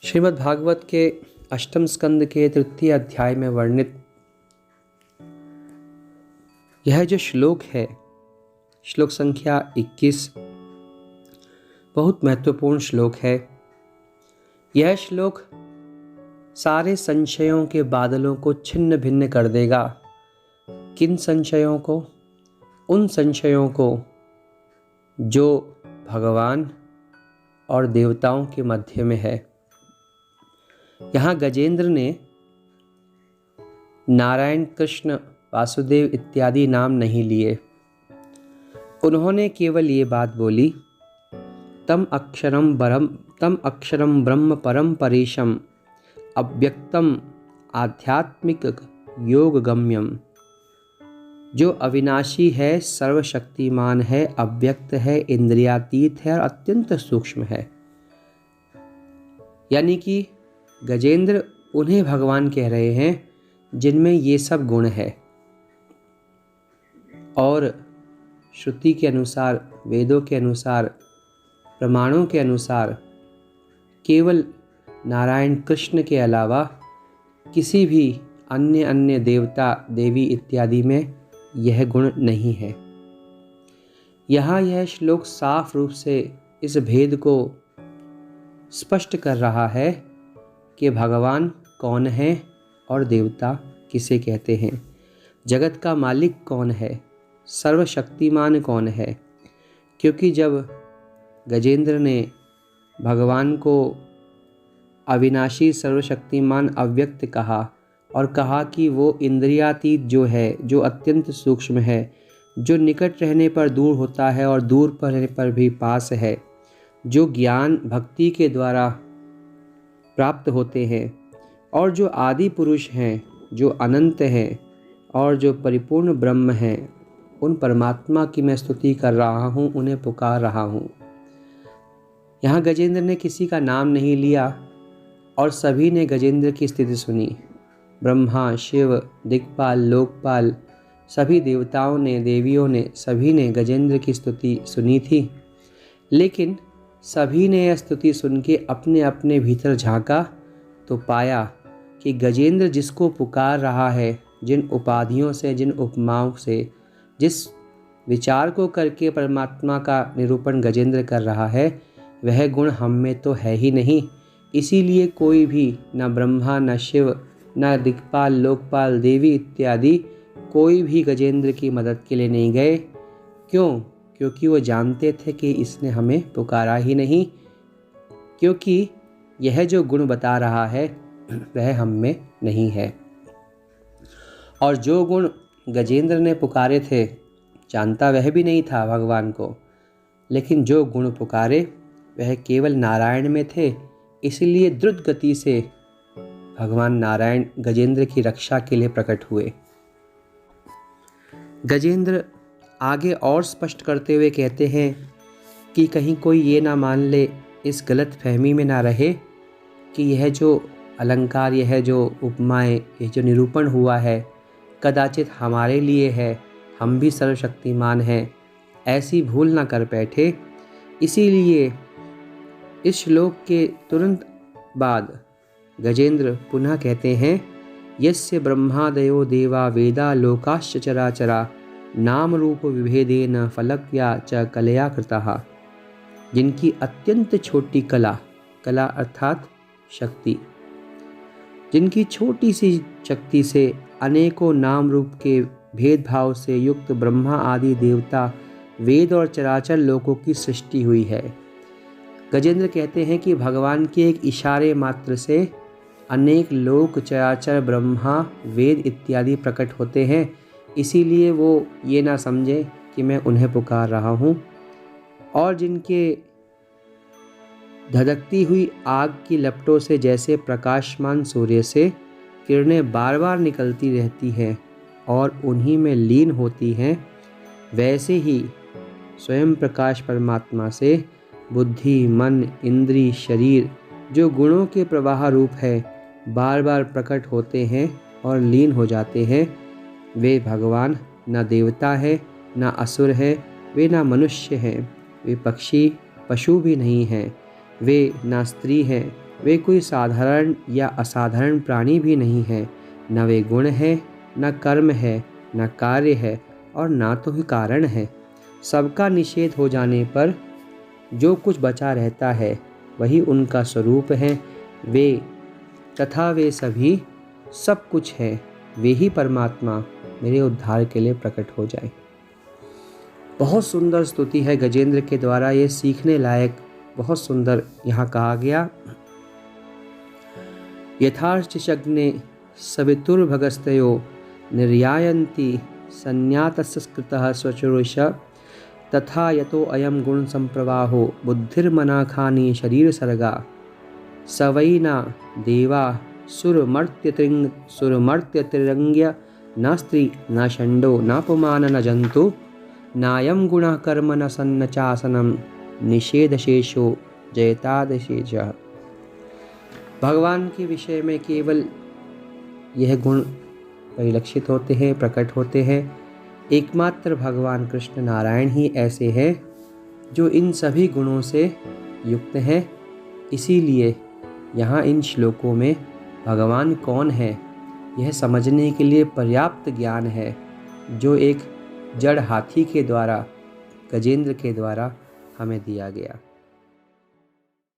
श्रीमद् भागवत के अष्टम स्कंद के तृतीय अध्याय में वर्णित यह जो श्लोक है, श्लोक संख्या 21, बहुत महत्वपूर्ण श्लोक है। यह श्लोक सारे संशयों के बादलों को छिन्न भिन्न कर देगा। किन संशयों को? उन संशयों को जो भगवान और देवताओं के मध्य में है। यहाँ गजेंद्र ने नारायण, कृष्ण, वासुदेव इत्यादि नाम नहीं लिए। उन्होंने केवल ये बात बोली, तम अक्षरम ब्रह्म परम परेशम अव्यक्तम आध्यात्मिक योग गम्यम। जो अविनाशी है, सर्वशक्तिमान है, अव्यक्त है, इंद्रियातीत है और अत्यंत सूक्ष्म है। यानी कि गजेंद्र उन्हें भगवान कह रहे हैं जिनमें ये सब गुण है। और श्रुति के अनुसार, वेदों के अनुसार, प्रमाणों के अनुसार केवल नारायण कृष्ण के अलावा किसी भी अन्य देवता देवी इत्यादि में यह गुण नहीं है। यहाँ यह श्लोक साफ रूप से इस भेद को स्पष्ट कर रहा है कि भगवान कौन है और देवता किसे कहते हैं, जगत का मालिक कौन है, सर्वशक्तिमान कौन है। क्योंकि जब गजेंद्र ने भगवान को अविनाशी, सर्वशक्तिमान, अव्यक्त कहा और कहा कि वो इंद्रियातीत जो है, जो अत्यंत सूक्ष्म है, जो निकट रहने पर दूर होता है और दूर पर रहने पर भी पास है, जो ज्ञान भक्ति के द्वारा प्राप्त होते हैं और जो आदि पुरुष हैं, जो अनंत हैं और जो परिपूर्ण ब्रह्म हैं, उन परमात्मा की मैं स्तुति कर रहा हूँ, उन्हें पुकार रहा हूँ। यहाँ गजेंद्र ने किसी का नाम नहीं लिया और सभी ने गजेंद्र की स्थिति सुनी। ब्रह्मा, शिव, दिक्पाल, लोकपाल, सभी देवताओं ने, देवियों ने, सभी ने गजेंद्र की स्तुति सुनी थी। लेकिन सभी ने यह स्तुति सुन के अपने अपने भीतर झांका तो पाया कि गजेंद्र जिसको पुकार रहा है, जिन उपाधियों से, जिन उपमाओं से, जिस विचार को करके परमात्मा का निरूपण गजेंद्र कर रहा है, वह गुण हम में तो है ही नहीं। इसीलिए कोई भी, न ब्रह्मा, न शिव, न दिक्पाल, लोकपाल, देवी इत्यादि कोई भी गजेंद्र की मदद के लिए नहीं गए। क्यों? क्योंकि वो जानते थे कि इसने हमें पुकारा ही नहीं, क्योंकि यह जो गुण बता रहा है वह हम में नहीं है। और जो गुण गजेंद्र ने पुकारे थे, जानता वह भी नहीं था भगवान को, लेकिन जो गुण पुकारे वह केवल नारायण में थे। इसलिए द्रुत गति से भगवान नारायण गजेंद्र की रक्षा के लिए प्रकट हुए। गजेंद्र आगे और स्पष्ट करते हुए कहते हैं कि कहीं कोई ये ना मान ले, इस गलत फहमी में ना रहे कि यह जो अलंकार, यह जो उपमाएं, यह जो निरूपण हुआ है कदाचित हमारे लिए है, हम भी सर्वशक्तिमान हैं, ऐसी भूल ना कर बैठे। इसीलिए इस श्लोक के तुरंत बाद गजेंद्र पुनः कहते हैं, यस्य ब्रह्मादयो देवा वेदा लोकाश्च चराचरा नाम रूप विभेदेन फलक्या च कलया कृतः। जिनकी अत्यंत छोटी कला अर्थात शक्ति, जिनकी छोटी सी शक्ति से अनेकों नाम रूप के भेदभाव से युक्त ब्रह्मा आदि देवता, वेद और चराचर लोकों की सृष्टि हुई है। गजेंद्र कहते हैं कि भगवान के एक इशारे मात्र से अनेक लोक, चराचर, ब्रह्मा, वेद इत्यादि प्रकट होते हैं। इसीलिए वो ये ना समझे कि मैं उन्हें पुकार रहा हूँ। और जिनके धधकती हुई आग की लपटों से जैसे प्रकाशमान सूर्य से किरणें बार बार निकलती रहती हैं और उन्हीं में लीन होती हैं, वैसे ही स्वयं प्रकाश परमात्मा से बुद्धि, मन, इंद्री, शरीर जो गुणों के प्रवाह रूप है, बार बार प्रकट होते हैं और लीन हो जाते हैं। वे भगवान न देवता है, न असुर है, वे न मनुष्य हैं, वे पक्षी, पशु भी नहीं हैं, वे ना स्त्री हैं, वे कोई साधारण या असाधारण प्राणी भी नहीं हैं। न वे गुण है, न कर्म है, न कार्य है और ना तो ही कारण है। सबका निषेध हो जाने पर जो कुछ बचा रहता है वही उनका स्वरूप है। वे सभी सब कुछ है। वे ही परमात्मा मेरे उद्धार के लिए प्रकट हो जाए। बहुत सुंदर स्तुति है गजेंद्र के द्वारा, ये सीखने लायक बहुत सुंदर यहाँ कहा गया। यथार्चिषग्ने सवितुर्भगस्तयो निर्यायन्ति संज्ञातस्कृतः स्वचुरुष तथा यतो अयम गुण संप्रवाहो बुद्धिर्मनाखानि शरीर सर्गा सवैना देवा सुरमर्त्यतिरंग्य न स्त्री न षंडो न पुमान न जंतु नायम गुण कर्म न सन्न चासनम निषेधशेषो जयतादशेष। भगवान के विषय में केवल यह गुण परिलक्षित होते हैं, प्रकट होते हैं। एकमात्र भगवान कृष्ण नारायण ही ऐसे हैं जो इन सभी गुणों से युक्त हैं। इसीलिए यहाँ इन श्लोकों में भगवान कौन है यह समझने के लिए पर्याप्त ज्ञान है, जो एक जड़ हाथी के द्वारा, गजेंद्र के द्वारा हमें दिया गया।